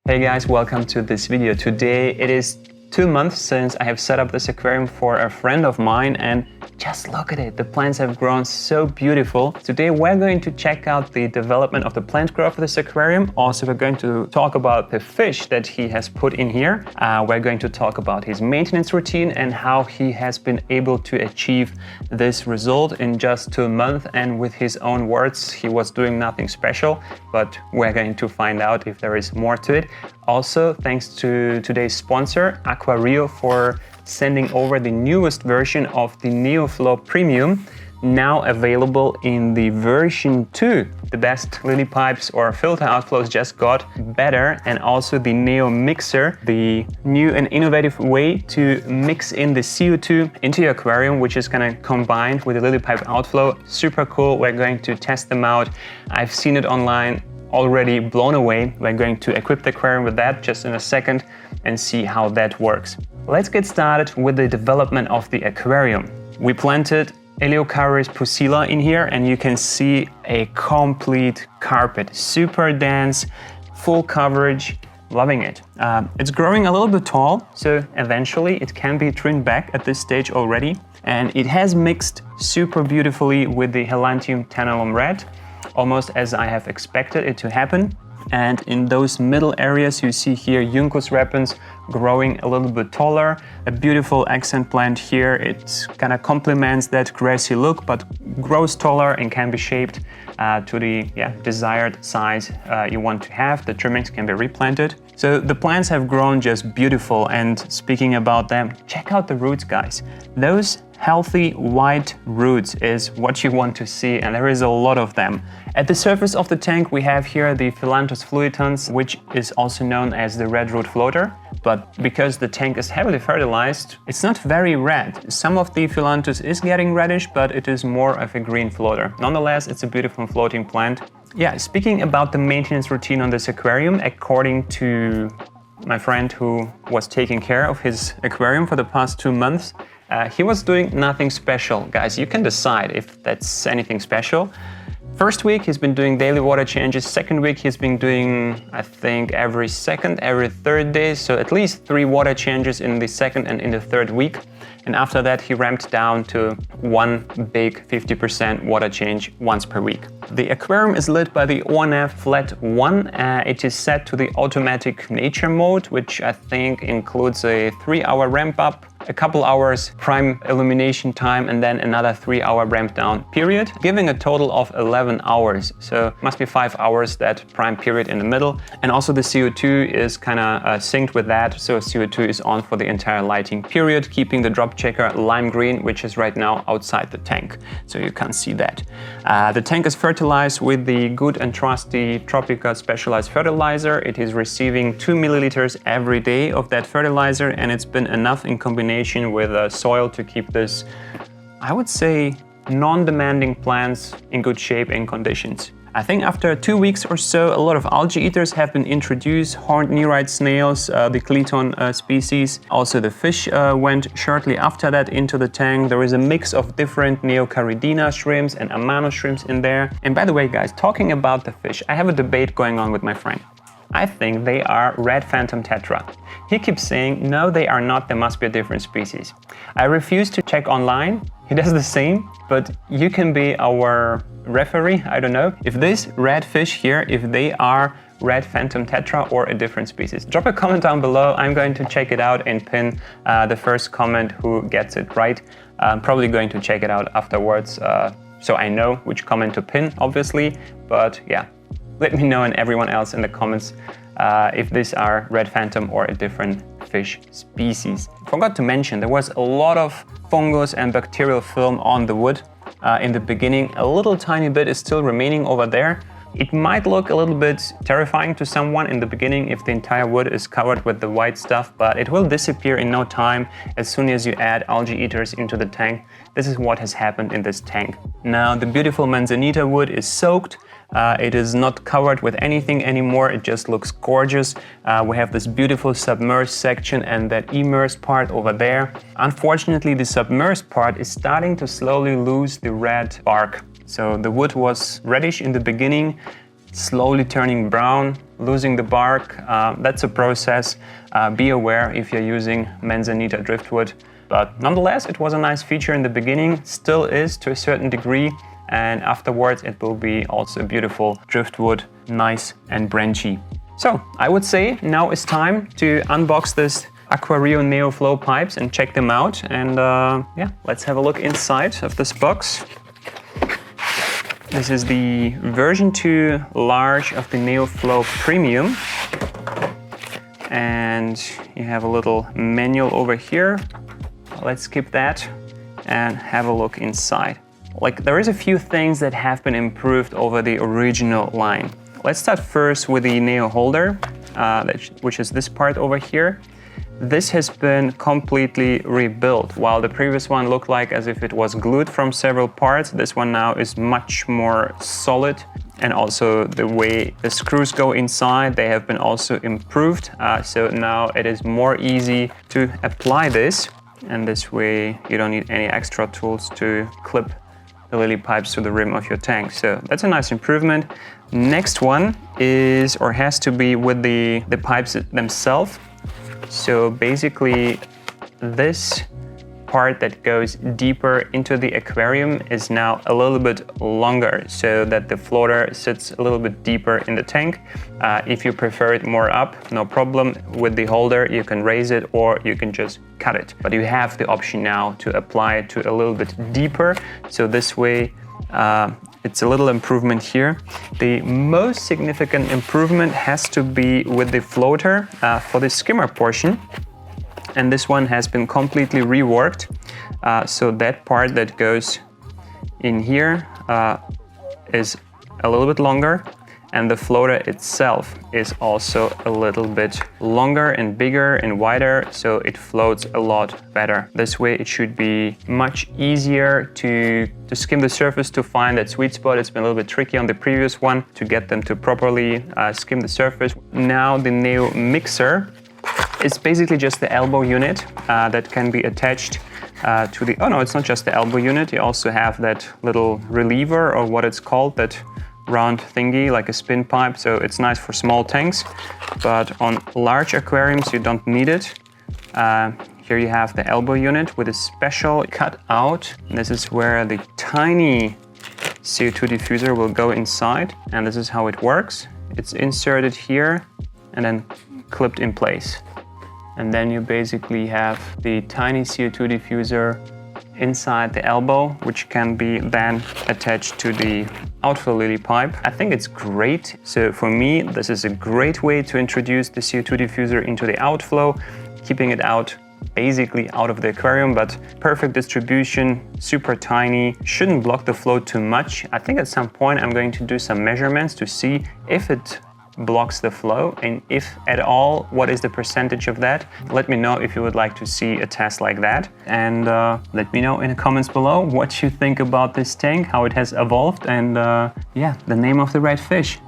Hey guys, welcome to this video. Today it is 2 months since I have set up this aquarium for a friend of mine, and just look at it, the plants have grown so beautiful. Today we're going to check out the development of the plant growth of this aquarium. Also, we're going to talk about the fish that he has put in here. We're going to talk about his maintenance routine and how he has been able to achieve this result in just 2 months. And with his own words, he was doing nothing special, but we're going to find out if there is more to it. Also, thanks to today's sponsor, Aquario, for sending over the newest version of the NeoFlow Premium, now available in the version 2. The best lily pipes or filter outflows just got better, and also the Neo Mixer, the new and innovative way to mix in the CO2 into your aquarium, which is kind of combined with the lily pipe outflow. Super cool. We're going to test them out. I've seen it online, already blown away. We're going to equip the aquarium with that just in a second and see how that works. Let's get started with the development of the aquarium. We planted ELEOCHARIS PUSILLA in here, and you can see a complete carpet, super dense, full coverage, loving it. It's growing a little bit tall, so eventually it can be trimmed back at this stage already. And it has mixed super beautifully with the Helantium Tantalum Red, almost as I have expected it to happen. And in those middle areas you see here JUNCUS repens growing a little bit taller. A beautiful accent plant here. It kind of complements that grassy look, but grows taller and can be shaped to the desired size you want to have. The trimmings can be replanted. So the plants have grown just beautiful. And speaking about them, check out the roots, guys. Those healthy white roots is what you want to see, and there is a lot of them. At the surface of the tank we have here the PHYLLANTHUS FLUITANS, which is also known as the red root floater. But because the tank is heavily fertilized, it's not very red. Some of the PHYLLANTHUS is getting reddish, but it is more of a green floater. Nonetheless, it's a beautiful floating plant. Yeah, speaking about the maintenance routine on this aquarium, according to my friend who was taking care of his aquarium for the past 2 months, he was doing nothing special. Guys, you can decide if that's anything special. First week he's been doing daily water changes. Second week he's been doing, I think, every second, every third day. So at least 3 water changes in the second and in the third week. And after that he ramped down to 1 big 50% water change once per week. The aquarium is lit by the ONF Flat One. It is set to the automatic nature mode, which I think includes a 3-hour ramp up, a couple hours prime illumination time, and then another 3-hour ramp down period, giving a total of 11 hours. So must be 5 hours that prime period in the middle. And also the CO2 is kind of synced with that. So CO2 is on for the entire lighting period, keeping the drop checker lime green, which is right now outside the tank. So you can't see that. The tank is fertilized with the good and trusty Tropica specialized fertilizer. It is receiving 2 milliliters every day of that fertilizer, and it's been enough in combination with soil to keep this, I would say, non-demanding plants in good shape and conditions. I think after 2 weeks or so, a lot of algae eaters have been introduced, horned nereid snails, the Cleton species. Also the fish went shortly after that into the tank. There is a mix of different Neocaridina shrimps and Amano shrimps in there. And by the way, guys, talking about the fish, I have a debate going on with my friend. I think they are red phantom tetra. He keeps saying, no, they are not, there must be a different species. I refuse to check online. He does the same, but you can be our referee, I don't know. If this red fish here, if they are red phantom tetra or a different species. Drop a comment down below. I'm going to check it out and pin the first comment who gets it right. I'm probably going to check it out afterwards, so I know which comment to pin, obviously, but yeah. Let me know and everyone else in the comments if these are red phantom or a different fish species. Forgot to mention, there was a lot of fungus and bacterial film on the wood in the beginning. A little tiny bit is still remaining over there. It might look a little bit terrifying to someone in the beginning if the entire wood is covered with the white stuff, but it will disappear in no time as soon as you add algae eaters into the tank. This is what has happened in this tank. Now the beautiful manzanita wood is soaked. It is not covered with anything anymore. It just looks gorgeous. We have this beautiful submerged section and that immersed part over there. Unfortunately, the submerged part is starting to slowly lose the red bark. So the wood was reddish in the beginning. slowly turning brown, losing the bark. That's a process. Be aware if you're using Manzanita driftwood. But nonetheless, it was a nice feature in the beginning, still is to a certain degree, and afterwards it will be also beautiful driftwood, nice and branchy. So I would say now is time to unbox this Aquario Neo Flow pipes and check them out. And yeah, let's have a look inside of this box. This is the version 2 large of the Neo Flow Premium. And you have a little manual over here. Let's skip that and have a look inside. Like, there is a few things that have been improved over the original line. Let's start first with the Neo holder, which is this part over here. This has been completely rebuilt. While the previous one looked like as if it was glued from several parts, this one now is much more solid. And also the way the screws go inside, they have been also improved. So now it is more easy to apply this. And this way you don't need any extra tools to clip the lily pipes to the rim of your tank. So that's a nice improvement. Next one is, or has to be, with the pipes themselves. So basically this part that goes deeper into the aquarium is now a little bit longer, so that the floater sits a little bit deeper in the tank. If you prefer it more up, no problem. With the holder you can raise it or you can just cut it. But you have the option now to apply it to a little bit deeper. So this way it's a little improvement here. The most significant improvement has to be with the floater for the skimmer portion. And this one has been completely reworked. So that part that goes in here is a little bit longer, and the floater itself is also a little bit longer and bigger and wider, so it floats a lot better. This way it should be much easier to skim the surface, to find that sweet spot. It's been a little bit tricky on the previous one to get them to properly skim the surface. Now the Neo Mixer, it's basically just the elbow unit that can be attached to the... Oh no, it's not just the elbow unit. You also have that little reliever, or what it's called, that round thingy like a spin pipe. So it's nice for small tanks, but on large aquariums you don't need it. Here you have the elbow unit with a special cut out. This is where the tiny CO2 diffuser will go inside, and this is how it works. It's inserted here and then clipped in place. And then you basically have the tiny CO2 diffuser inside the elbow, which can be then attached to the outflow lily pipe. I think it's great. So for me, this is a great way to introduce the CO2 diffuser into the outflow, keeping it out basically out of the aquarium, but perfect distribution, super tiny, shouldn't block the flow too much. I think at some point I'm going to do some measurements to see if it blocks the flow, and if at all, what is the percentage of that. Let me know if you would like to see a test like that, and let me know in the comments below what you think about this tank, how it has evolved, and yeah, the name of the red fish.